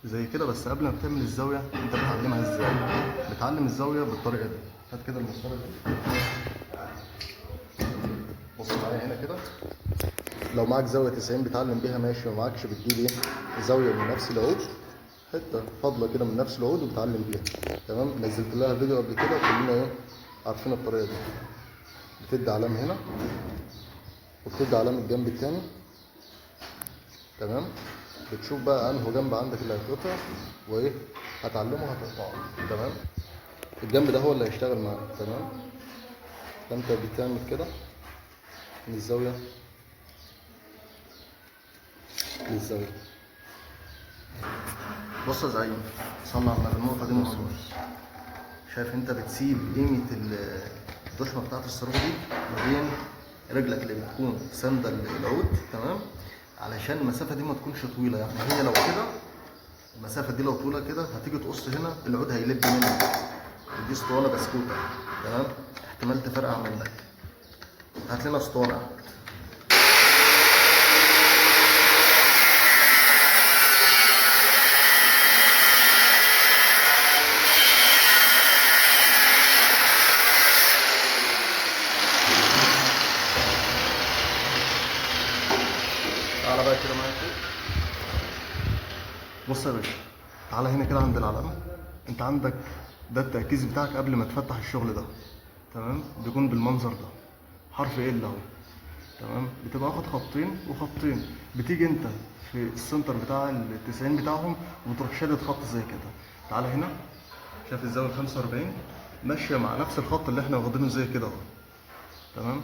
زي كده. بس قبل ما بتعمل الزاويه انت بتعلمها ازاي؟ بتعلم الزاويه بالطريقه دي. هات كده المسطره دي، بص معايا هنا كده. لو معاك زاويه 90 بتعلم بيها ماشي، ما معاكش بتجيب ايه؟ زاويه من نفس العود، حته فاضله كده من نفس العود وبتعلم بيها. تمام. نزلت لها فيديو قبل كده وكلنا ايه عارفين الطريقه دي. بتدي علامه هنا وبتدي علامه الجنب التاني. تمام. بتشوف بقى انه جنب عندك اللي هيتقطع وايه هتعلمه هتقطعه. تمام. الجنب ده هو اللي هيشتغل معاك. تمام. فانت بتعمل كده من الزاويه للزاويه. بص يا زعيم، صلى على النبي، النقطه دي مخصوص. شايف انت بتسيب قيمه الدشمه بتاعت الصاروخ دي ما بين رجلك اللي بتكون سانده العود. تمام. علشان المسافه دي ما تكونش طويله. يعني هي لو كده المسافه دي لو طويله كده هتيجي تقص هنا العود هيلب منك. دي اسطوانه بسكوته. تمام. احتمال تفرقع منك. هات لنا اسطوانه. تعالى بقى كده معايا فوق. بص يا باشا، تعالى هنا كده عند العلامه. انت عندك ده التركيز بتاعك قبل ما تفتح الشغل ده. تمام. بيكون بالمنظر ده، حرف ال اهو. تمام. بتبقى واخد خطين وخطين، بتيجي انت في السنتر بتاع ال90 بتاعهم وتروح شادد خط زي كده. تعالى هنا، شايف الزاويه 45 ماشيه مع نفس الخط اللي احنا واخدينه زي كده اهو. تمام.